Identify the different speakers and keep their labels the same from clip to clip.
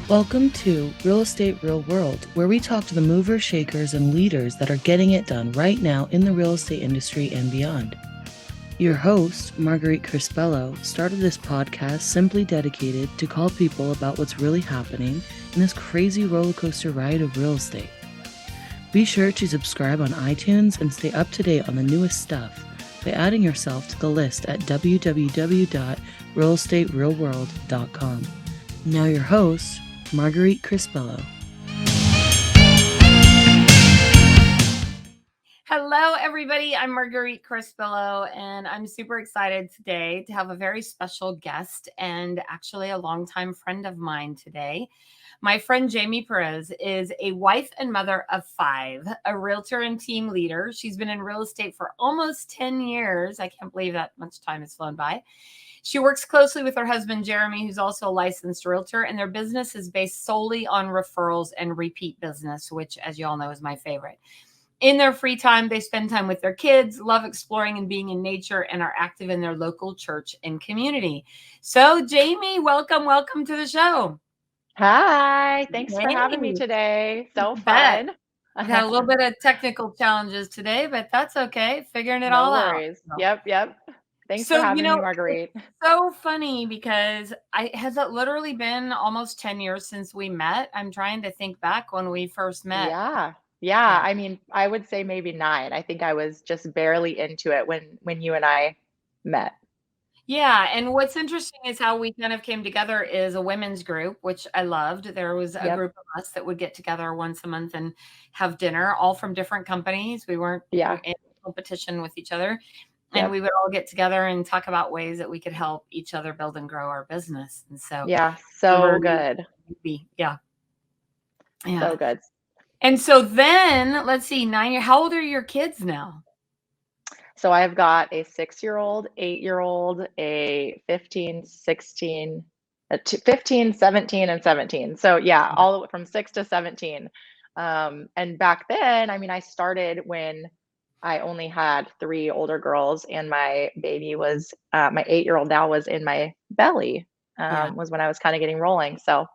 Speaker 1: Welcome to Real Estate Real World, where we talk to the movers, shakers, and leaders that are getting it done right now in the real estate industry and beyond. Your host, Marguerite Crespillo, started this podcast simply dedicated to call people about what's really happening in this crazy roller coaster ride of real estate. Be sure to subscribe on iTunes and stay up to date on the newest stuff by adding yourself to the list at www.realestaterealworld.com. Now your host, Marguerite Crespillo.
Speaker 2: Hello, everybody. I'm Marguerite Crespillo, and I'm super excited today to have a very special guest and actually a longtime friend of mine today. My friend Jaime Pierroz is a wife and mother of 5, a realtor and team leader. She's been in real estate for almost 10 years. I can't believe that much time has flown by. She works closely with her husband, Jaime, who's also a licensed realtor, and their business is based solely on referrals and repeat business, which, as you all know, is my favorite. In their free time, they spend time with their kids, love exploring and being in nature, and are active in their local church and community. So, Jaime, welcome to the show.
Speaker 3: Hi, thanks for having me today. So fun.
Speaker 2: I've had a little bit of technical challenges today, but that's okay. Figuring it
Speaker 3: No
Speaker 2: all
Speaker 3: worries.
Speaker 2: out.
Speaker 3: Yep. Thanks for having me, Marguerite.
Speaker 2: It's so funny because has it literally been almost 10 years since we met? I'm trying to think back when we first met.
Speaker 3: Yeah. I mean, I would say maybe 9. I think I was just barely into it when you and I met.
Speaker 2: Yeah. And what's interesting is how we kind of came together is a women's group, which I loved. There was a group of us that would get together once a month and have dinner, all from different companies. We weren't in competition with each other. And we would all get together and talk about ways that we could help each other build and grow our business. And so,
Speaker 3: so good.
Speaker 2: Yeah.
Speaker 3: So good.
Speaker 2: And so then, let's see, 9 years. How old are your kids now?
Speaker 3: So I've got a 6-year-old, 8-year-old, a 15, 16, 15, 17, and 17. So all the way from 6 to 17. And back then, I mean, I started when I only had 3 older girls, and my baby was my 8-year-old now was in my belly. Was when I was kind of getting rolling. So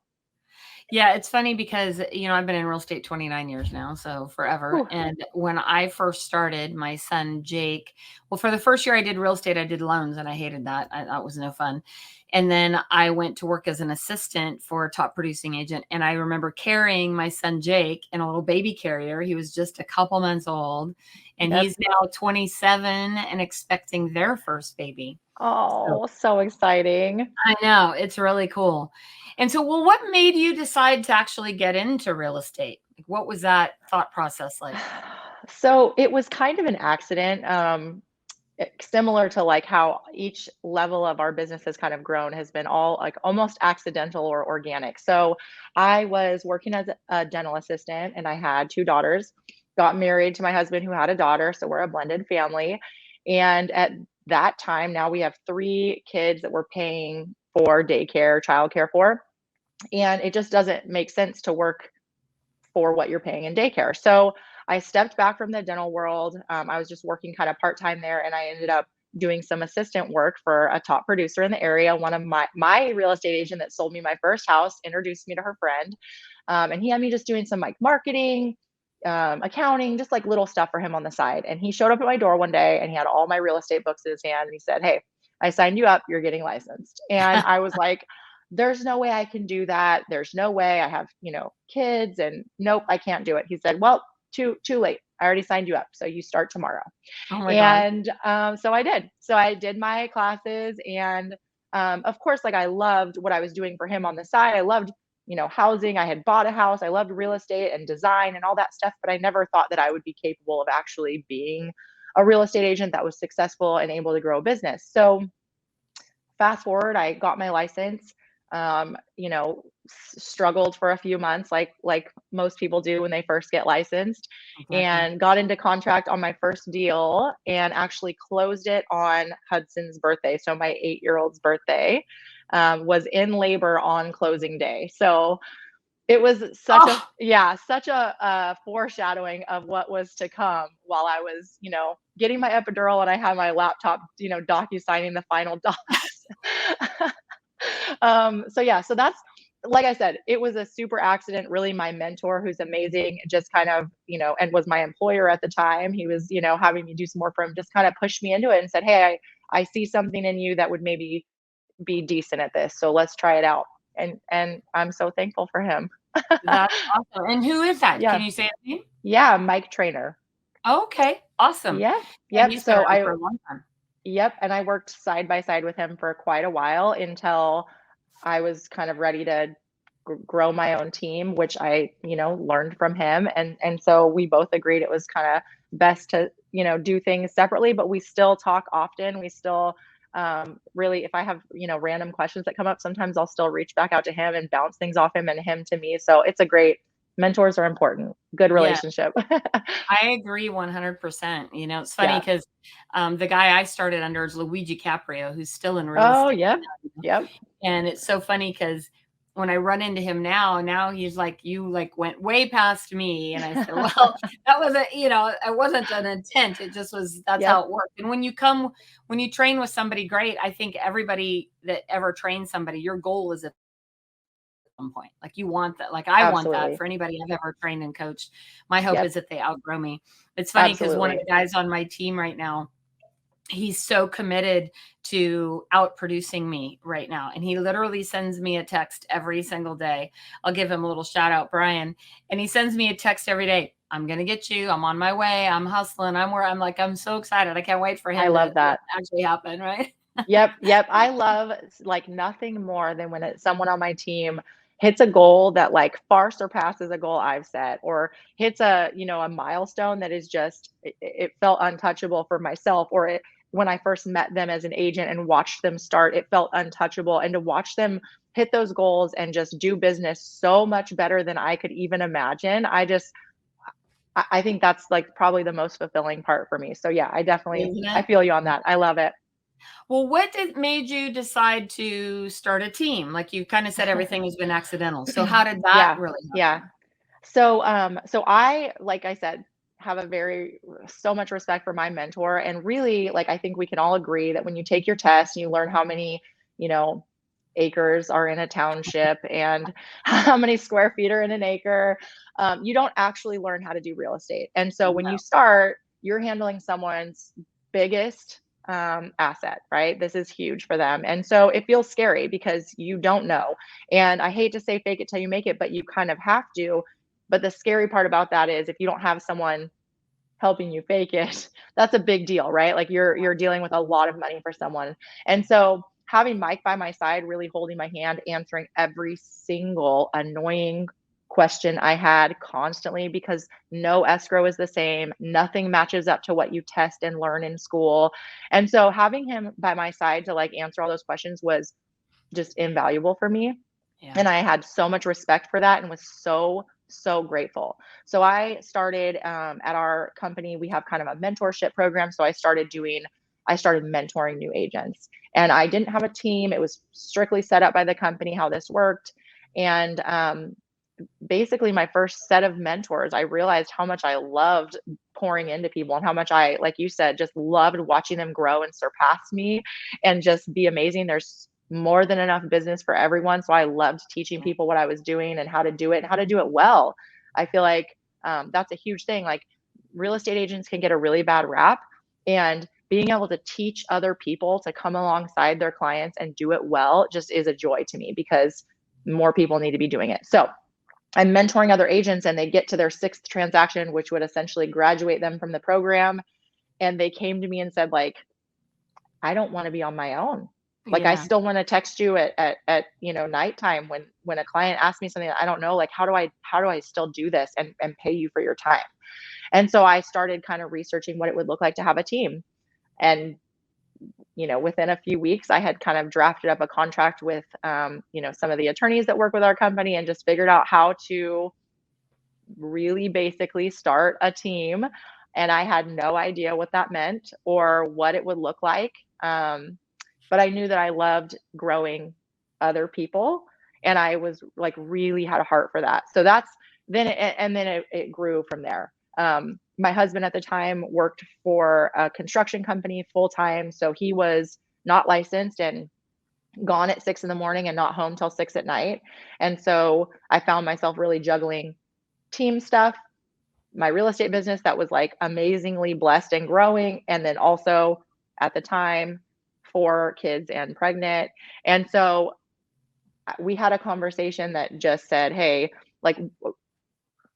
Speaker 2: yeah, it's funny because I've been in real estate 29 years now, so forever. Ooh. And when I first started, my son Jake, well, for the first year I did real estate, I did loans, and I hated that. That was no fun. And then I went to work as an assistant for a top producing agent. And I remember carrying my son Jake in a little baby carrier. He was just a couple months old, and he's now 27 and expecting their first baby.
Speaker 3: Oh, so exciting.
Speaker 2: I know. It's really cool. And so, well, what made you decide to actually get into real estate? Like, what was that thought process like?
Speaker 3: So it was kind of an accident. Similar to like how each level of our business has kind of grown has been all like almost accidental or organic. So I was working as a dental assistant, and I had 2 daughters, got married to my husband who had a daughter. So we're a blended family. And at that time, now we have 3 kids that we're paying for daycare, childcare for. And it just doesn't make sense to work for what you're paying in daycare. So I stepped back from the dental world. I was just working kind of part-time there, and I ended up doing some assistant work for a top producer in the area. One of my real estate agent that sold me my first house introduced me to her friend. And he had me just doing some like marketing, accounting, just like little stuff for him on the side. And he showed up at my door one day, and he had all my real estate books in his hand, and he said, "Hey, I signed you up. You're getting licensed." And I was like, there's no way I can do that. There's no way. I have, kids, and nope, I can't do it. He said, "Well, too late. I already signed you up. So you start tomorrow."
Speaker 2: Oh my God.
Speaker 3: And so I did. So I did my classes, and of course, like I loved what I was doing for him on the side. I loved, housing. I had bought a house. I loved real estate and design and all that stuff, but I never thought that I would be capable of actually being a real estate agent that was successful and able to grow a business. So fast forward, I got my license. Struggled for a few months, like most people do when they first get licensed, and got into contract on my first deal, and actually closed it on Hudson's birthday. So my 8-year-old's birthday, was in labor on closing day. So It was
Speaker 2: Oh,
Speaker 3: such a foreshadowing of what was to come while I was, getting my epidural and I had my laptop, docu-signing the final docs. So yeah, so that's, like I said, it was a super accident. Really, my mentor, who's amazing, just kind of, and was my employer at the time. He was, having me do some work for him, just kind of pushed me into it and said, "Hey, I see something in you that would maybe be decent at this. So let's try it out." And I'm so thankful for him.
Speaker 2: that's awesome. And who is that? Can
Speaker 3: Yeah.
Speaker 2: you say his name?
Speaker 3: Yeah, Mike Trainer.
Speaker 2: Okay, awesome.
Speaker 3: Yep.
Speaker 2: Yeah,
Speaker 3: Yep.
Speaker 2: he's been
Speaker 3: So
Speaker 2: around
Speaker 3: I
Speaker 2: for a long time.
Speaker 3: Yep, and I worked side by side with him for quite a while until I was kind of ready to grow my own team, which I, learned from him. And so we both agreed it was kind of best to, do things separately, but we still talk often. We still really, if I have, random questions that come up, sometimes I'll still reach back out to him and bounce things off him and him to me. So it's a great, mentors are important. Good
Speaker 2: Yeah,
Speaker 3: relationship.
Speaker 2: I agree 100%. It's funny
Speaker 3: Yeah.
Speaker 2: because the guy I started under is Luigi Caprio, who's still in real
Speaker 3: Oh,
Speaker 2: estate.
Speaker 3: yep. Yep.
Speaker 2: And it's so funny because when I run into him now he's like, "You like went way past me." And I said, "Well, that wasn't, it wasn't an intent. It just was, that's how
Speaker 3: Yep.
Speaker 2: it worked." And when you train with somebody great, I think everybody that ever trains somebody, your goal is at some point. Like you want that. Like I want that
Speaker 3: Absolutely.
Speaker 2: for anybody I've ever trained and coached. My hope
Speaker 3: Yep.
Speaker 2: is that they outgrow me. It's funny because one of
Speaker 3: Absolutely.
Speaker 2: the guys on my team right now, he's so committed to outproducing me right now. And he literally sends me a text every single day. I'll give him a little shout out, Brian. And he sends me a text every day. "I'm going to get you. I'm on my way. I'm hustling. I'm like, I'm so excited. I can't wait for
Speaker 3: I
Speaker 2: him to
Speaker 3: love that.
Speaker 2: actually happen." Right.
Speaker 3: Yep, yep. I love like nothing more than when someone on my team hits a goal that like far surpasses a goal I've set, or hits a milestone that is just it felt untouchable for myself, or when I first met them as an agent and watched them start, it felt untouchable, and to watch them hit those goals and just do business so much better than I could even imagine. I think that's like probably the most fulfilling part for me. So yeah,
Speaker 2: Isn't
Speaker 3: I
Speaker 2: it?
Speaker 3: feel you on that. I love it.
Speaker 2: Well, what made you decide to start a team? Like you kind of said, everything has been accidental. So how did that
Speaker 3: Yeah,
Speaker 2: really
Speaker 3: yeah.
Speaker 2: happen?
Speaker 3: So I, like I said, have so much respect for my mentor, and really, like, I think we can all agree that when you take your test and you learn how many, you know, acres are in a township and how many square feet are in an acre, you don't actually learn how to do real estate. And so when you
Speaker 2: No.
Speaker 3: start, you're handling someone's biggest asset, right? This is huge for them. And so it feels scary because you don't know. And I hate to say fake it till you make it, but you kind of have to. But the scary part about that is if you don't have someone helping you fake it, that's a big deal, right? Like you're dealing with a lot of money for someone. And so having Mike by my side, really holding my hand, answering every single annoying question I had constantly, because no escrow is the same, nothing matches up to what you test and learn in school. And so having him by my side to like answer all those questions was just invaluable for me,
Speaker 2: Yeah.
Speaker 3: and I had so much respect for that and was so grateful. So I started at our company. We have kind of a mentorship program. So I started mentoring new agents, and I didn't have a team. It was strictly set up by the company how this worked. And basically, my first set of mentors, I realized how much I loved pouring into people and how much I, like you said, just loved watching them grow and surpass me and just be amazing. There's more than enough business for everyone. So I loved teaching people what I was doing and how to do it and how to do it well. I feel like that's a huge thing. Like real estate agents can get a really bad rap, and being able to teach other people to come alongside their clients and do it well just is a joy to me, because more people need to be doing it. So I'm mentoring other agents and they get to their sixth transaction, which would essentially graduate them from the program. And they came to me and said, like, I don't want to be on my own. Like, I
Speaker 2: Yeah.
Speaker 3: still want to text you at nighttime when a client asks me something that I don't know, like, how do I still do this and pay you for your time? And so I started kind of researching what it would look like to have a team. And within a few weeks, I had kind of drafted up a contract with, some of the attorneys that work with our company, and just figured out how to really basically start a team. And I had no idea what that meant or what it would look like. But I knew that I loved growing other people. And I was like, really had a heart for that. So then it grew from there. My husband at the time worked for a construction company full time. So he was not licensed and gone at 6 a.m. and not home till 6 p.m. And so I found myself really juggling team stuff, my real estate business that was like amazingly blessed and growing. And then also at the time, 4 kids and pregnant. And so we had a conversation that just said, hey, like,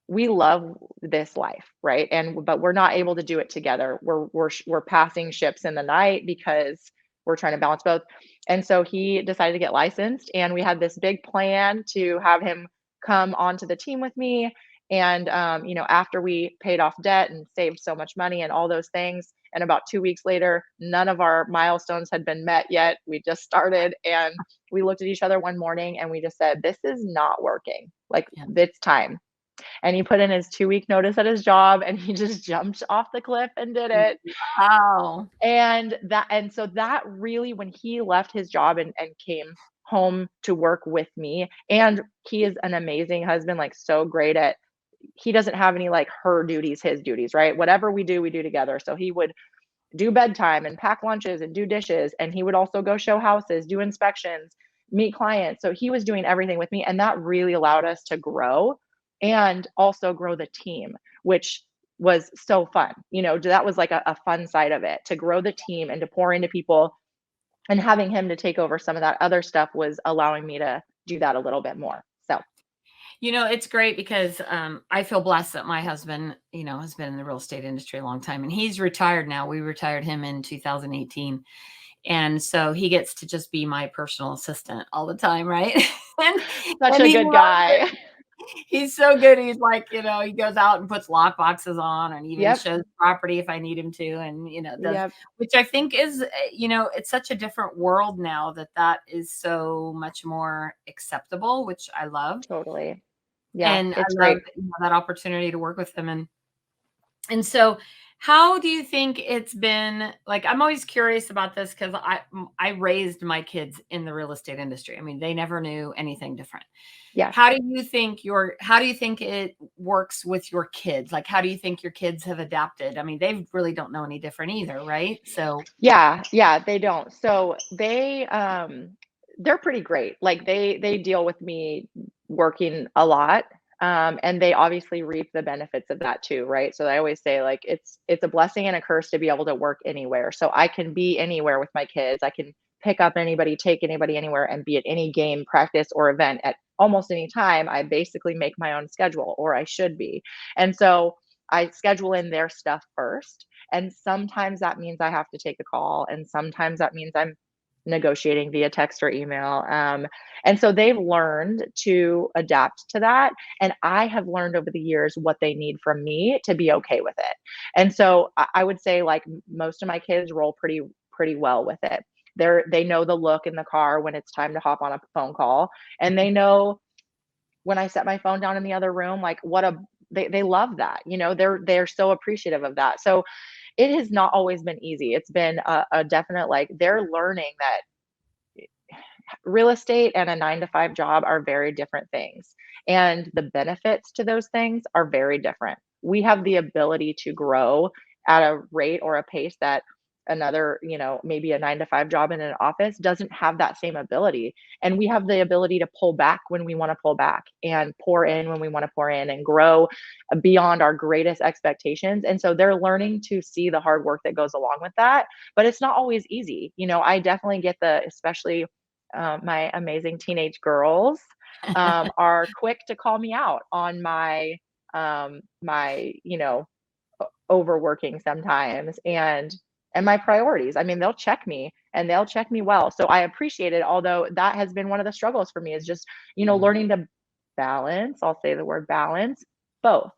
Speaker 3: we love this life, right? But we're not able to do it together. We're passing ships in the night because we're trying to balance both. And so he decided to get licensed, and we had this big plan to have him come onto the team with me. And after we paid off debt and saved so much money and all those things, and about 2 weeks later, none of our milestones had been met yet. We just started, and we looked at each other one morning and we just said, "This is not working. Like, it's time." And he put in his 2-week notice at his job, and he just jumped off the cliff and did it.
Speaker 2: Wow.
Speaker 3: And so that really, when he left his job and came home to work with me, and he is an amazing husband, like so great at, he doesn't have any like her duties, his duties, right? Whatever we do together. So he would do bedtime and pack lunches and do dishes. And he would also go show houses, do inspections, meet clients. So he was doing everything with me. And that really allowed us to grow and also grow the team, which was so fun. That was like a fun side of it, to grow the team and to pour into people. And having him to take over some of that other stuff was allowing me to do that a little bit more. So
Speaker 2: it's great because I feel blessed that my husband, has been in the real estate industry a long time, and he's retired now. We retired him in 2018. And so he gets to just be my personal assistant all the time, right?
Speaker 3: Such a good guy.
Speaker 2: He's so good. He's like, he goes out and puts lock boxes on, and even
Speaker 3: Yep.
Speaker 2: shows property if I need him to. And,
Speaker 3: Yep.
Speaker 2: which I think is, it's such a different world now that is so much more acceptable, which I love.
Speaker 3: Totally. Yeah.
Speaker 2: And
Speaker 3: It's
Speaker 2: I
Speaker 3: great.
Speaker 2: love that opportunity to work with him. And so how do you think it's been? Like, I'm always curious about this because I raised my kids in the real estate industry. I mean, they never knew anything different.
Speaker 3: Yeah.
Speaker 2: How do you think it works with your kids? Like, how do you think your kids have adapted? I mean, they really don't know any different either, right? So
Speaker 3: Yeah, they don't. So they're pretty great. Like, they deal with me working a lot. And they obviously reap the benefits of that too, right? So I always say, like, it's a blessing and a curse to be able to work anywhere. So I can be anywhere with my kids. I can pick up anybody, take anybody anywhere, and be at any game, practice, or event at almost any time. I basically make my own schedule, or I should be. And so I schedule in their stuff first. And sometimes that means I have to take a call, and sometimes that means I'm negotiating via text or email. And so they've learned to adapt to that. And I have learned over the years what they need from me to be okay with it. And so I would say, like, most of my kids roll pretty well with it. They know the look in the car when it's time to hop on a phone call. And they know when I set my phone down in the other room, like, they love that. They're so appreciative of that. So it has not always been easy. It's been a definite, like, they're learning that real estate and a 9 to 5 job are very different things. And the benefits to those things are very different. We have the ability to grow at a rate or a pace that another, maybe a 9 to 5 job in an office doesn't have that same ability. And we have the ability to pull back when we want to pull back, and pour in when we want to pour in, and grow beyond our greatest expectations. And so they're learning to see the hard work that goes along with that. But it's not always easy. I definitely get especially my amazing teenage girls are quick to call me out on my overworking sometimes, and my priorities. I mean, they'll check me, and they'll check me well. So I appreciate it. Although that has been one of the struggles for me, is just, learning to balance. I'll say the word balance, both.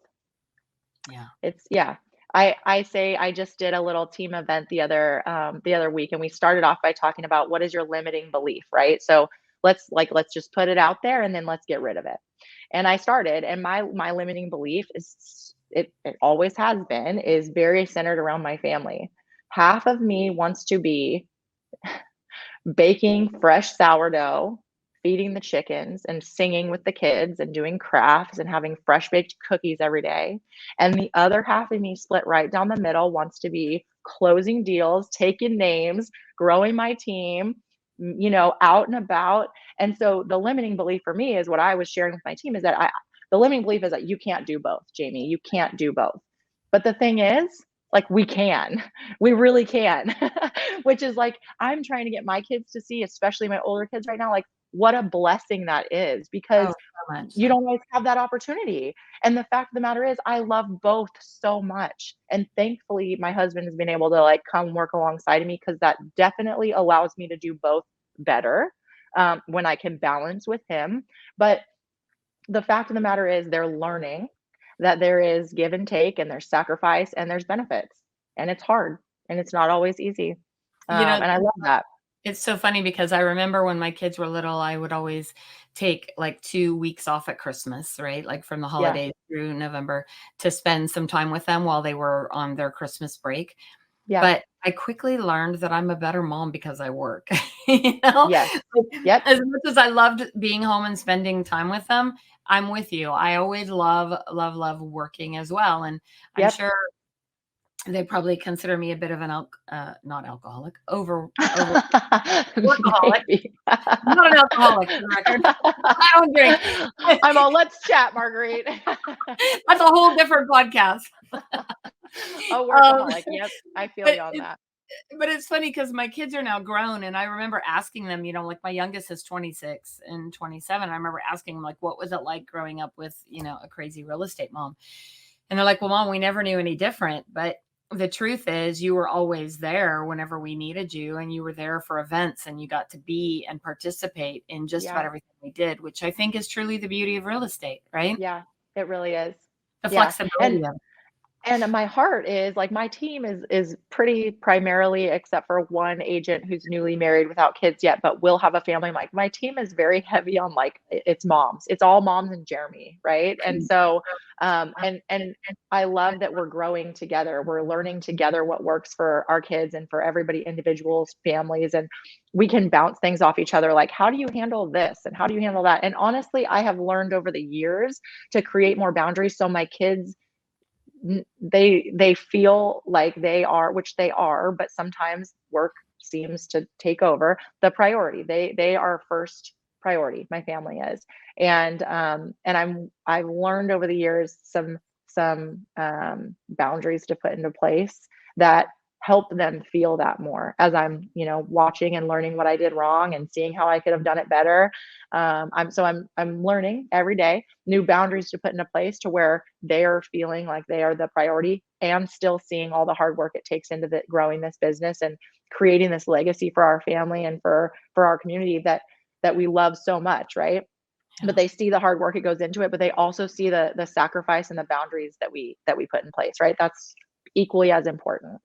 Speaker 2: Yeah.
Speaker 3: I say, I just did a little team event the other week, and we started off by talking about, what is your limiting belief, right? So let's just put it out there, and then let's get rid of it. And I started, and my limiting belief is, it always has been, is very centered around my family. Half of me wants to be baking fresh sourdough feeding the chickens and singing with the kids and doing crafts and having fresh baked cookies every day. And the other half of me split right down the middle wants to be closing deals, taking names, growing my team, out and about. And so the limiting belief for me is what I was sharing with my team is that the limiting belief is that you can't do both, Jamie. You can't do both. But the thing is, like, we can. We really can. Which is like, I'm trying to get my kids to see, especially my older kids right now, like, what a blessing that is,
Speaker 2: Oh,
Speaker 3: because
Speaker 2: so much.
Speaker 3: you don't always have that opportunity. And the fact of the matter is, I love both so much. And thankfully, my husband has been able to like come work alongside of me, because that definitely allows me to do both better, when I can balance with him. But the fact of the matter is, they're learning that there is give and take, and there's sacrifice, and there's benefits, and it's hard, and it's not always easy.
Speaker 2: You know,
Speaker 3: And I love that.
Speaker 2: it's so funny because I remember when my kids were little, I would always take like 2 weeks off at Christmas, right? Like from the
Speaker 3: Yeah.
Speaker 2: holidays through November to spend some time with them while they were on their Christmas break.
Speaker 3: Yeah.
Speaker 2: But I quickly learned that I'm a better mom because I work. You know?
Speaker 3: Yes.
Speaker 2: Like,
Speaker 3: Yep.
Speaker 2: as much as I loved being home and spending time with them, I'm with you. I always love working as well. And I'm
Speaker 3: Yep.
Speaker 2: sure they probably consider me a bit of an not alcoholic, over workaholic.
Speaker 3: Maybe.
Speaker 2: I'm not an alcoholic for the record. I don't drink.
Speaker 3: I'm all, let's chat, Marguerite.
Speaker 2: That's a whole different podcast.
Speaker 3: Oh, workaholic. Yep. I feel
Speaker 2: But
Speaker 3: you on that.
Speaker 2: but it's funny because my kids are now grown, and I remember asking them, like my youngest is 26 and 27. I remember asking them, like, what was it like growing up with, a crazy real estate mom? And they're like, well, Mom, we never knew any different. But the truth is, you were always there whenever we needed you, and you were there for events, and you got to be and participate in just about everything we did, which I think is truly the beauty of real estate, right?
Speaker 3: Yeah, it really is.
Speaker 2: The
Speaker 3: Yeah.
Speaker 2: flexibility of it.
Speaker 3: And my heart is like, my team is pretty primarily, except for one agent who's newly married without kids yet, but will have a family. Like, my team is very heavy on like, it's moms. It's all moms and Jeremy, right? And so and I love that we're growing together. We're learning together what works for our kids and for everybody, individuals, families, and we can bounce things off each other. Like, how do you handle this and how do you handle that? And honestly, I have learned over the years to create more boundaries so my kids, they feel like they are, which they are, but sometimes work seems to take over the priority. They are first priority. My family is. And I've learned over the years some boundaries to put into place that help them feel that more, as I'm watching and learning what I did wrong and seeing how I could have done it better. I'm learning every day new boundaries to put into place to where they are feeling like they are the priority, and still seeing all the hard work it takes into growing this business and creating this legacy for our family and for our community that we love so much, right?
Speaker 2: Yeah.
Speaker 3: But they see the hard work it goes into it, but they also see the sacrifice and the boundaries that we put in place, right? That's equally as important.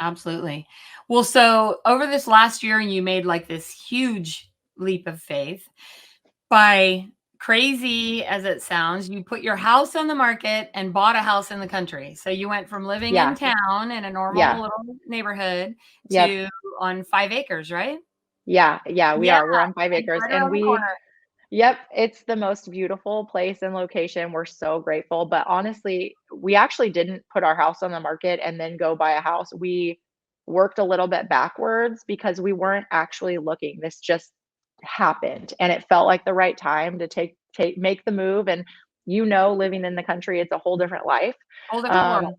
Speaker 2: Absolutely. Well, so over this last year, you made like this huge leap of faith. By crazy as it sounds, you put your house on the market and bought a house in the country. So you went from living in town in a normal little neighborhood to on 5 acres, right?
Speaker 3: Yeah. We're on 5 acres,
Speaker 2: Right
Speaker 3: and
Speaker 2: around the corner.
Speaker 3: yep, it's the most beautiful place and location. We're so grateful. But honestly, we actually didn't put our house on the market and then go buy a house. We worked a little bit backwards because we weren't actually looking. This just happened, and it felt like the right time to make the move. And living in the country, it's a whole different life.
Speaker 2: Whole different
Speaker 3: Um,
Speaker 2: world.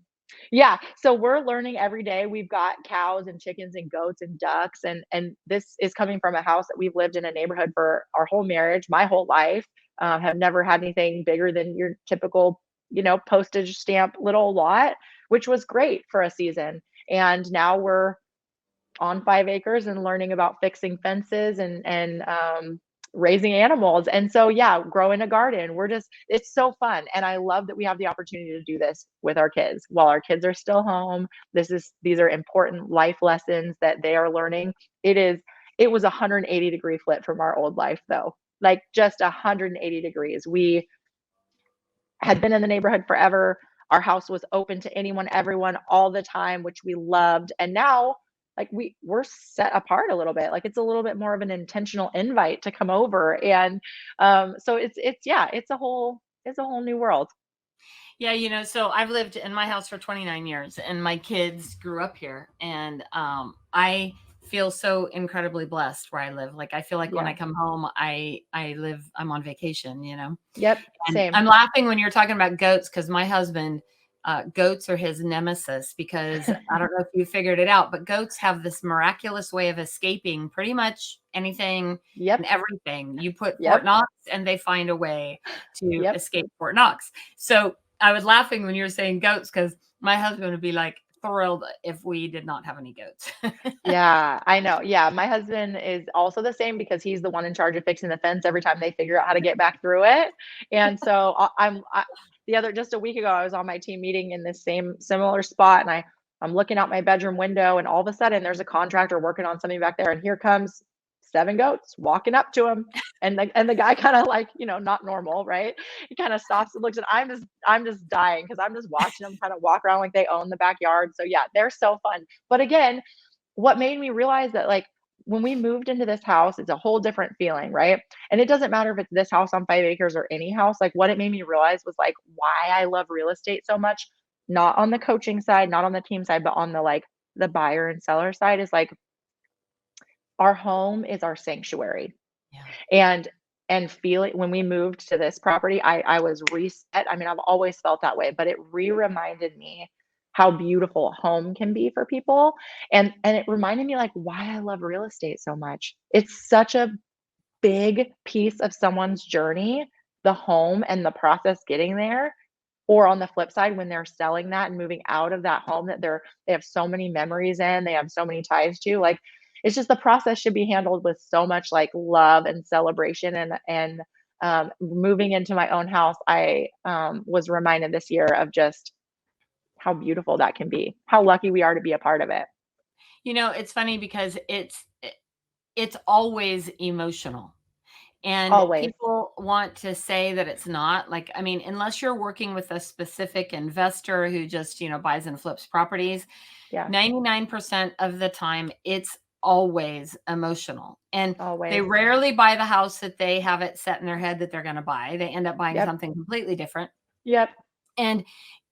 Speaker 3: yeah, so we're learning every day. We've got cows and chickens and goats and ducks, and this is coming from a house that we've lived in a neighborhood for our whole marriage, my whole life. Have never had anything bigger than your typical, postage stamp little lot, which was great for a season. And now we're on 5 acres and learning about fixing fences and raising animals. And so, yeah, growing a garden. It's so fun. And I love that we have the opportunity to do this with our kids while our kids are still home. These are important life lessons that they are learning. It was a 180-degree flip from our old life, though, like just 180 degrees. We had been in the neighborhood forever. Our house was open to anyone, everyone, all the time, which we loved. And now like we're set apart a little bit. Like it's a little bit more of an intentional invite to come over. And so yeah, it's a whole new world.
Speaker 2: Yeah, so I've lived in my house for 29 years and my kids grew up here, and I feel so incredibly blessed where I live. Like I feel like when I
Speaker 3: Yeah.
Speaker 2: come home, I'm on vacation.
Speaker 3: Yep.
Speaker 2: And
Speaker 3: Same.
Speaker 2: I'm laughing when you're talking about goats because my husband, goats are his nemesis because I don't know if you figured it out, but goats have this miraculous way of escaping pretty much anything and
Speaker 3: Yep.
Speaker 2: everything. You put Fort
Speaker 3: Yep.
Speaker 2: Knox and they find a way to
Speaker 3: Yep.
Speaker 2: escape Fort Knox. So I was laughing when you were saying goats because my husband would be like thrilled if we did not have any goats.
Speaker 3: Yeah, I know. Yeah, my husband is also the same because he's the one in charge of fixing the fence every time they figure out how to get back through it. And so the other just a week ago, I was on my team meeting in this same similar spot, and I'm looking out my bedroom window, and all of a sudden there's a contractor working on something back there, and here comes 7 goats walking up to him, and the guy kind of like not normal, right? He kind of stops and looks, and I'm just dying because I'm just watching them kind of walk around like they own the backyard. So yeah, they're so fun. But again, what made me realize that like when we moved into this house, it's a whole different feeling, right? And it doesn't matter if it's this house on 5 acres or any house. Like what it made me realize was like why I love real estate so much, not on the coaching side, not on the team side, but on the like the buyer and seller side is like our home is our sanctuary.
Speaker 2: Yeah.
Speaker 3: And feel it when we moved to this property, I was reset. I mean, I've always felt that way, but it reminded me how beautiful home can be for people. And it reminded me like why I love real estate so much. It's such a big piece of someone's journey, the home and the process getting there. Or on the flip side, when they're selling that and moving out of that home that they have so many memories in, they have so many ties to, like it's just the process should be handled with so much like love and celebration. And moving into my own house, I was reminded this year of just how beautiful that can be, how lucky we are to be a part of it.
Speaker 2: It's funny because it's always emotional. And
Speaker 3: Always.
Speaker 2: people want to say that it's not. Like, I mean, unless you're working with a specific investor who just, buys and flips properties,
Speaker 3: Yeah.
Speaker 2: 99% of the time, it's always emotional. And they
Speaker 3: Always.
Speaker 2: rarely buy the house that they have it set in their head that they're going to buy. They end up buying
Speaker 3: Yep.
Speaker 2: something completely different.
Speaker 3: Yep.
Speaker 2: And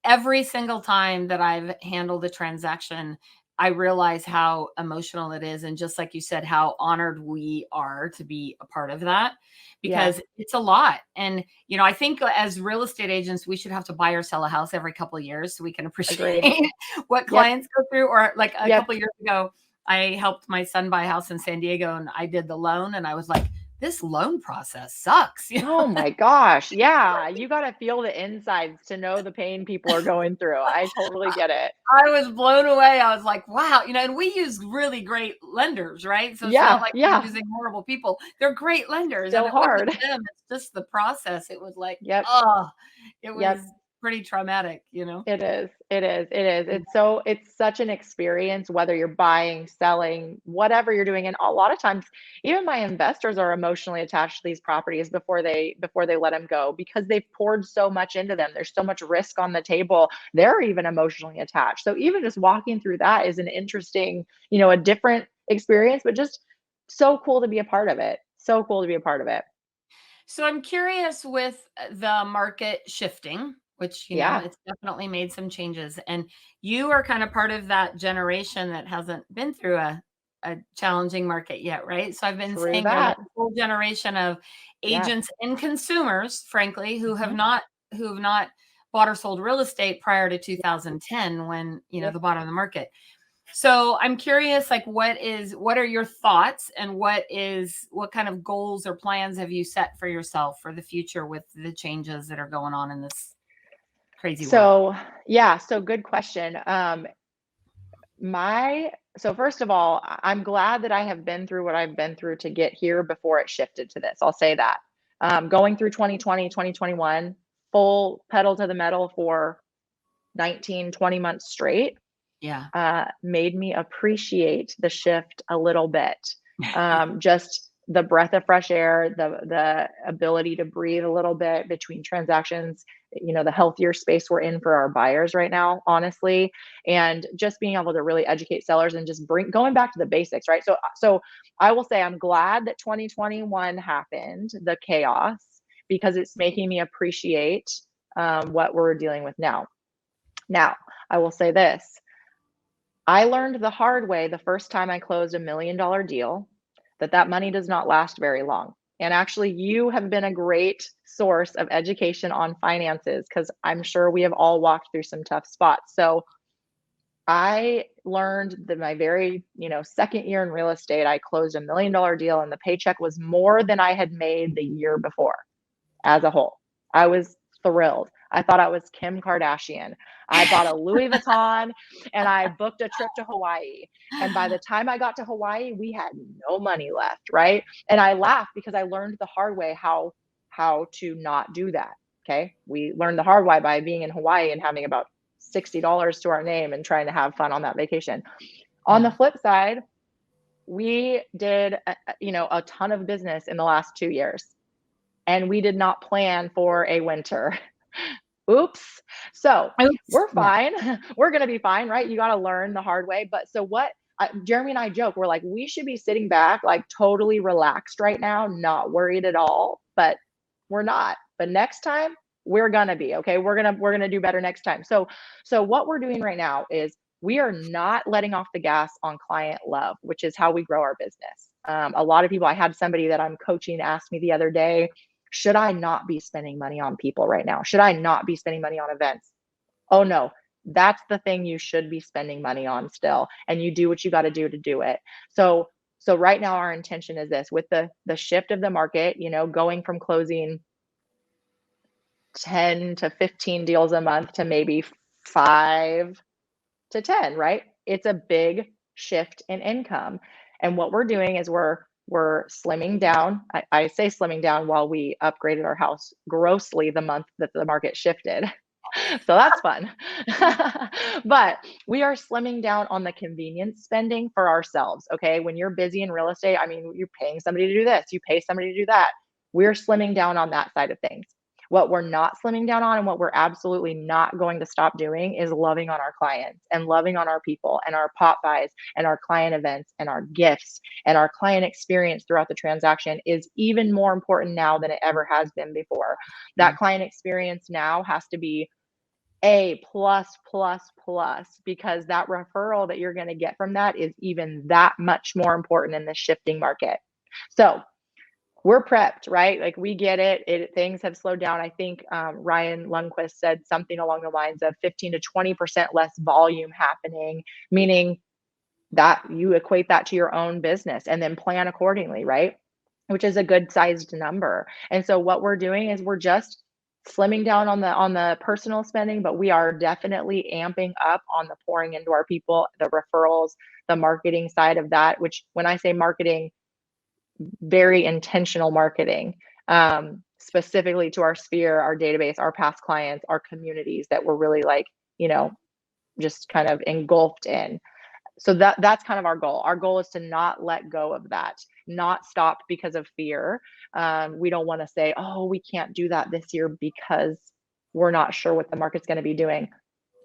Speaker 2: every single time that I've handled a transaction, I realize how emotional it is. And just like you said, how honored we are to be a part of that
Speaker 3: Yeah.
Speaker 2: because it's a lot. And, I think as real estate agents, we should have to buy or sell a house every couple of years so we can
Speaker 3: Agreed.
Speaker 2: appreciate what
Speaker 3: Yep.
Speaker 2: clients go through. Or like a
Speaker 3: Yep.
Speaker 2: couple of years ago, I helped my son buy a house in San Diego and I did the loan and I was like, this loan process sucks.
Speaker 3: Oh my gosh. Yeah. You got to feel the insides to know the pain people are going through. I totally get it.
Speaker 2: I was blown away. I was like, wow, and we use really great lenders, right? So it's not
Speaker 3: Yeah.
Speaker 2: like we're
Speaker 3: Yeah.
Speaker 2: using horrible people. They're great lenders. And
Speaker 3: Still
Speaker 2: it wasn't
Speaker 3: hard.
Speaker 2: them, it's just the process. It was like,
Speaker 3: Yep.
Speaker 2: oh, it was
Speaker 3: Yep.
Speaker 2: pretty traumatic.
Speaker 3: It is. It is. It is. It's such an experience, whether you're buying, selling, whatever you're doing. And a lot of times, even my investors are emotionally attached to these properties before they let them go because they've poured so much into them. There's so much risk on the table. They're even emotionally attached. So even just walking through that is an interesting, a different experience, but just so cool to be a part of it. So cool to be a part of it.
Speaker 2: So I'm curious with the market shifting, which,
Speaker 3: Yeah.
Speaker 2: it's definitely made some changes. And you are kind of part of that generation that hasn't been through a challenging market yet, right? So I've been
Speaker 3: True
Speaker 2: saying there's a
Speaker 3: that.
Speaker 2: whole generation of
Speaker 3: Yeah.
Speaker 2: agents and consumers, frankly,
Speaker 3: Mhm.
Speaker 2: who have not bought or sold real estate prior to 2010 when,
Speaker 3: Yep.
Speaker 2: the bottom of the market. So I'm curious, like, what are your thoughts and what kind of goals or plans have you set for yourself for the future with the changes that are going on in this crazy world?
Speaker 3: So, yeah, so good question. So first of all, I'm glad that I have been through what I've been through to get here before it shifted to this. I'll say that. Going through 2020, 2021, full pedal to the metal for 19, 20 months straight,
Speaker 2: Yeah.
Speaker 3: made me appreciate the shift a little bit. Just the breath of fresh air, the ability to breathe a little bit between transactions the healthier space we're in for our buyers right now, honestly. And just being able to really educate sellers and just going back to the basics, right? So I will say I'm glad that 2021 happened, the chaos, because it's making me appreciate what we're dealing with now. Now, I will say this. I learned the hard way the first time I closed $1 million deal that money does not last very long. And actually, you have been a great source of education on finances, because I'm sure we have all walked through some tough spots. So I learned that my very, second year in real estate, I closed $1 million deal, and the paycheck was more than I had made the year before as a whole. I was thrilled. I thought I was Kim Kardashian. I bought a Louis Vuitton and I booked a trip to Hawaii. And by the time I got to Hawaii, we had no money left, right? And I laughed because I learned the hard way how to not do that. Okay. We learned the hard way by being in Hawaii and having about $60 to our name and trying to have fun on that vacation. On the flip side, we did a ton of business in the last 2 years, and we did not plan for a winter. Oops. So we're fine. Yeah. We're going to be fine, right? You got to learn the hard way. But so what Jeremy and I joke, we're like, we should be sitting back, like totally relaxed right now, not worried at all, but we're not. But next time we're going to be, okay. We're going to do better next time. So what we're doing right now is we are not letting off the gas on client love, which is how we grow our business. A lot of people, I had somebody that I'm coaching ask me the other day, should I not be spending money on people right now? Should I not be spending money on events? Oh no, that's the thing you should be spending money on still. And you do what you got to do it. So right now our intention is this, with the shift of the market, going from closing 10 to 15 deals a month to maybe 5 to 10, right? It's a big shift in income. And what we're doing is we're slimming down. I say slimming down while we upgraded our house grossly the month that the market shifted. So that's fun. But we are slimming down on the convenience spending for ourselves. Okay. When you're busy in real estate, I mean, you're paying somebody to do this, you pay somebody to do that. We're slimming down on that side of things. What we're not slimming down on, and what we're absolutely not going to stop doing, is loving on our clients and loving on our people and our pop buys and our client events and our gifts and our client experience throughout the transaction is even more important now than it ever has been before. That client experience now has to be A++++, because that referral that you're going to get from that is even that much more important in this shifting market. So we're prepped, right? Like, we get it. Things have slowed down. I think Ryan Lundquist said something along the lines of 15 to 20% less volume happening, meaning that you equate that to your own business and then plan accordingly, right? Which is a good sized number. And so what we're doing is we're just slimming down on the personal spending, but we are definitely amping up on the pouring into our people, the referrals, the marketing side of that, which, when I say marketing, very intentional marketing, specifically to our sphere, our database, our past clients, our communities that we're really just kind of engulfed in. So that's kind of our goal. Our goal is to not let go of that, not stop because of fear. We don't want to say, oh, we can't do that this year because we're not sure what the market's going to be doing.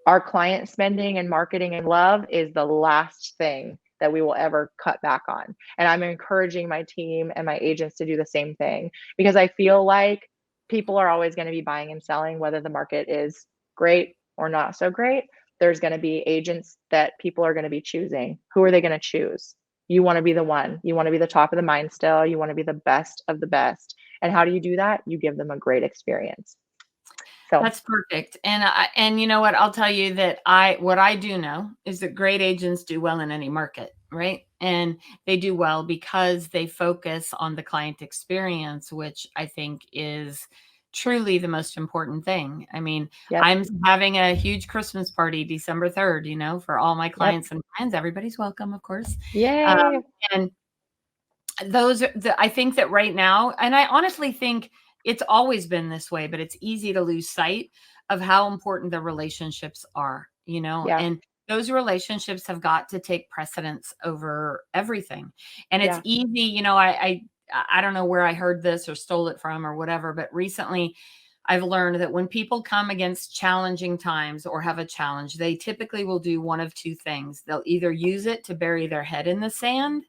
Speaker 3: Our client spending and marketing and love is the last thing that we will ever cut back on. And I'm encouraging my team and my agents to do the same thing, because I feel like people are always going to be buying and selling, whether the market is great or not so great. There's going to be agents that people are going to be choosing. Who are they going to choose? You want to be the one. You want to be the top of the mind still. You want to be the best of the best. And how do you do that? You give them a great experience. So
Speaker 2: that's perfect. And you know what? I'll tell you that what I do know is that great agents do well in any market, right? And they do well because they focus on the client experience, which I think is truly the most important thing. I mean,
Speaker 3: yep.
Speaker 2: I'm having a huge Christmas party December 3rd, for all my clients and friends. Everybody's welcome, of course.
Speaker 3: Yay.
Speaker 2: And those are I think that right now, and I honestly think it's always been this way, but it's easy to lose sight of how important the relationships are, and those relationships have got to take precedence over everything. And it's easy, I don't know where I heard this or stole it from or whatever, but recently I've learned that when people come against challenging times or have a challenge, they typically will do one of two things. They'll either use it to bury their head in the sand,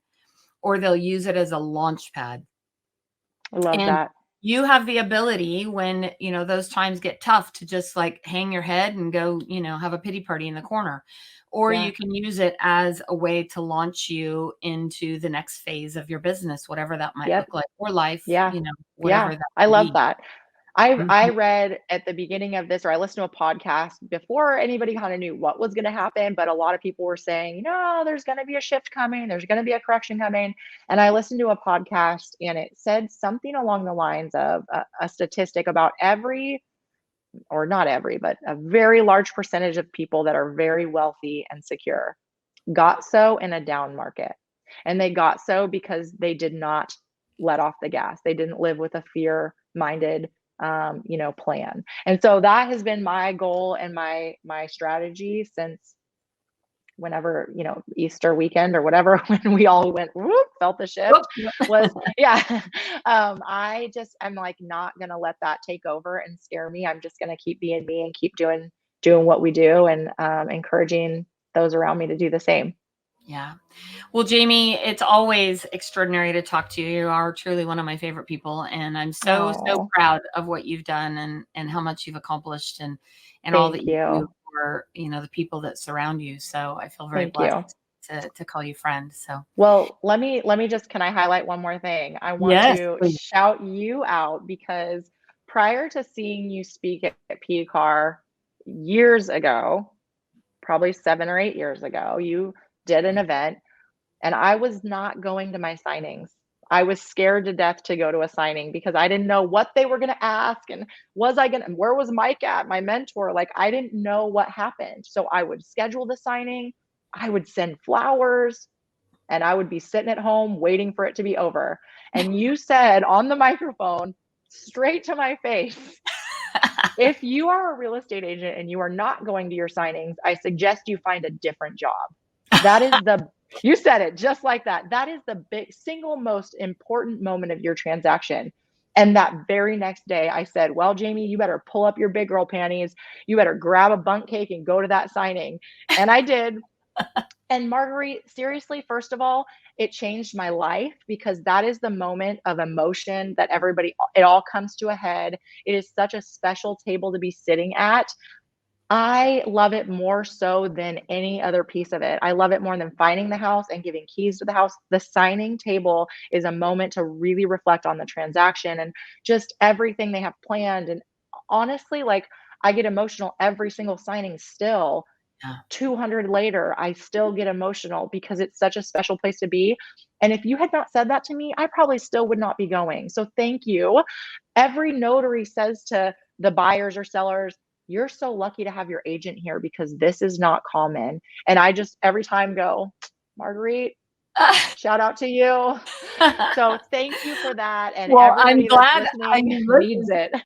Speaker 2: or they'll use it as a launch pad.
Speaker 3: I love
Speaker 2: And
Speaker 3: that.
Speaker 2: you have the ability when, those times get tough to just like hang your head and go, have a pity party in the corner. Or
Speaker 3: Yeah.
Speaker 2: you can use it as a way to launch you into the next phase of your business, whatever that might
Speaker 3: Yep.
Speaker 2: look like, or life,
Speaker 3: Yeah.
Speaker 2: whatever
Speaker 3: Yeah.
Speaker 2: that
Speaker 3: I
Speaker 2: may
Speaker 3: love
Speaker 2: be.
Speaker 3: that. I
Speaker 2: Mhm.
Speaker 3: read at the beginning of this, or I listened to a podcast before anybody kind of knew what was going to happen, but a lot of people were saying, no, there's going to be a shift coming, there's going to be a correction coming. And I listened to a podcast and it said something along the lines of a statistic about every, or not every, but a very large percentage of people that are very wealthy and secure got so in a down market. And they got so because they did not let off the gas. They didn't live with a fear minded plan. And so that has been my goal and my strategy since whenever, Easter weekend or whatever, when we all went, whoop, felt the shift
Speaker 2: Whoop.
Speaker 3: was, yeah. I'm like, not going to let that take over and scare me. I'm just going to keep being me and keep doing what we do, and encouraging those around me to do the same.
Speaker 2: Yeah. Well, Jaime, it's always extraordinary to talk to you. You are truly one of my favorite people. And I'm so
Speaker 3: Oh,
Speaker 2: proud of what you've done and how much you've accomplished and all that
Speaker 3: thank
Speaker 2: you do
Speaker 3: you.
Speaker 2: for, the people that surround you. So I feel very
Speaker 3: Thank you.
Speaker 2: blessed to call you friend. So
Speaker 3: Well, let me just, can I highlight one more thing? I want
Speaker 2: yes,
Speaker 3: to
Speaker 2: please.
Speaker 3: shout you out because prior to seeing you speak at PCAR years ago, probably 7 or 8 years ago, you did an event and I was not going to my signings. I was scared to death to go to a signing because I didn't know what they were going to ask, and where was Mike at, my mentor? Like, I didn't know what happened. So I would schedule the signing, I would send flowers, and I would be sitting at home waiting for it to be over. And you said on the microphone, straight to my face, if you are a real estate agent and you are not going to your signings, I suggest you find a different job. That is you said it just like that. That is the single most important moment of your transaction. And that very next day, I said, well, Jaime, you better pull up your big girl panties. You better grab a bundt cake and go to that signing. And I did. And Marguerite, seriously, first of all, it changed my life because that is the moment of emotion that it all comes to a head. It is such a special table to be sitting at. I love it more so than any other piece of it. I love it more than finding the house and giving keys to the house. The signing table is a moment to really reflect on the transaction and just everything they have planned. And honestly, like, I get emotional every single signing still.
Speaker 2: Yeah.
Speaker 3: 200 later, I still get emotional because it's such a special place to be. And if you had not said that to me, I probably still would not be going. So thank you. Every notary says to the buyers or sellers, you're so lucky to have your agent here because this is not common. And I just every time go, Marguerite, shout out to you. So thank you for that. And
Speaker 2: Well, I'm
Speaker 3: everybody that's
Speaker 2: glad
Speaker 3: listening
Speaker 2: you
Speaker 3: needs
Speaker 2: listened.
Speaker 3: it.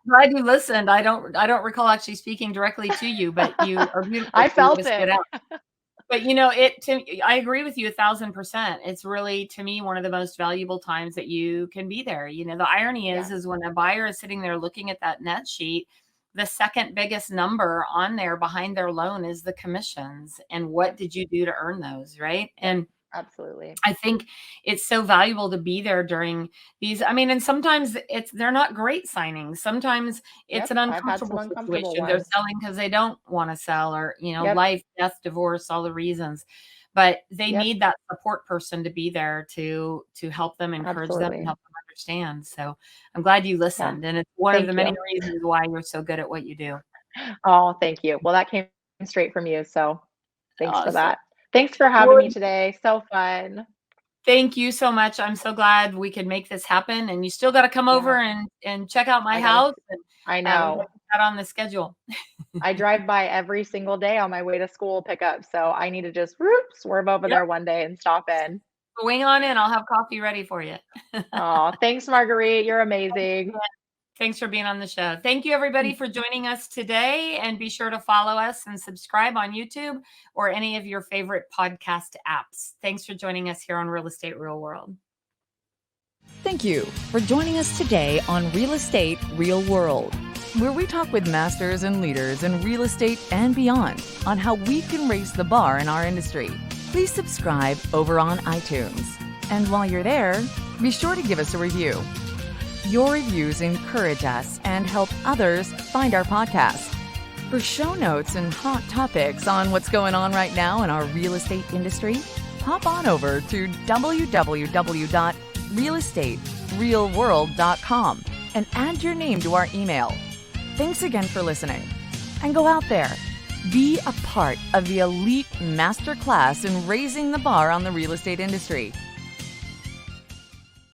Speaker 2: Glad you listened. I don't recall actually speaking directly to you, but you are beautiful.
Speaker 3: I
Speaker 2: So you
Speaker 3: felt
Speaker 2: just get
Speaker 3: it.
Speaker 2: out. But I agree with you 1,000%. It's really, to me, one of the most valuable times that you can be there. The irony
Speaker 3: Yeah,
Speaker 2: is when a buyer is sitting there looking at that net sheet, the second biggest number on there behind their loan is the commissions. And what did you do to earn those, right? And
Speaker 3: absolutely.
Speaker 2: I think it's so valuable to be there during these. I mean, and sometimes they're not great signings. Sometimes it's
Speaker 3: Yep.
Speaker 2: an
Speaker 3: I've had some
Speaker 2: uncomfortable
Speaker 3: uncomfortable
Speaker 2: situation. They're
Speaker 3: ones.
Speaker 2: selling because they don't want to sell, or,
Speaker 3: Yep.
Speaker 2: life, death, divorce, all the reasons. But they
Speaker 3: Yep.
Speaker 2: need that support person to be there to help them, encourage them, and
Speaker 3: Absolutely.
Speaker 2: help them understand. So I'm glad you
Speaker 3: Yeah.
Speaker 2: listened. And it's one of the
Speaker 3: Thank
Speaker 2: many
Speaker 3: you.
Speaker 2: reasons why you're so good at what you do.
Speaker 3: Oh, thank you. Well, that came straight from you. So thanks for
Speaker 2: Awesome.
Speaker 3: that. Thanks for having
Speaker 2: Well,
Speaker 3: me today. So fun.
Speaker 2: thank you so much. I'm so glad we could make this happen. And you still got to come
Speaker 3: Yeah.
Speaker 2: over and check out my
Speaker 3: I gotta,
Speaker 2: house. And
Speaker 3: I
Speaker 2: we got
Speaker 3: know.
Speaker 2: to put that on the schedule.
Speaker 3: I drive by every single day on my way to school pickup. So I need to just swerve over
Speaker 2: Yep.
Speaker 3: there one day and stop in.
Speaker 2: Swing on in. I'll have coffee ready for you.
Speaker 3: Oh, thanks, Marguerite. You're amazing.
Speaker 2: Thanks for being on the show. Thank you, everybody, for joining us today. And be sure to follow us and subscribe on YouTube or any of your favorite podcast apps. Thanks for joining us here on Real Estate Real World.
Speaker 4: Thank you for joining us today on Real Estate Real World, where we talk with masters and leaders in real estate and beyond on how we can raise the bar in our industry. Please subscribe over on iTunes. And while you're there, be sure to give us a review. Your reviews encourage us and help others find our podcast. For show notes and hot topics on what's going on right now in our real estate industry, hop on over to www.realestaterealworld.com and add your name to our email. Thanks again for listening. And go out there, be a part of the elite masterclass in raising the bar on the real estate industry.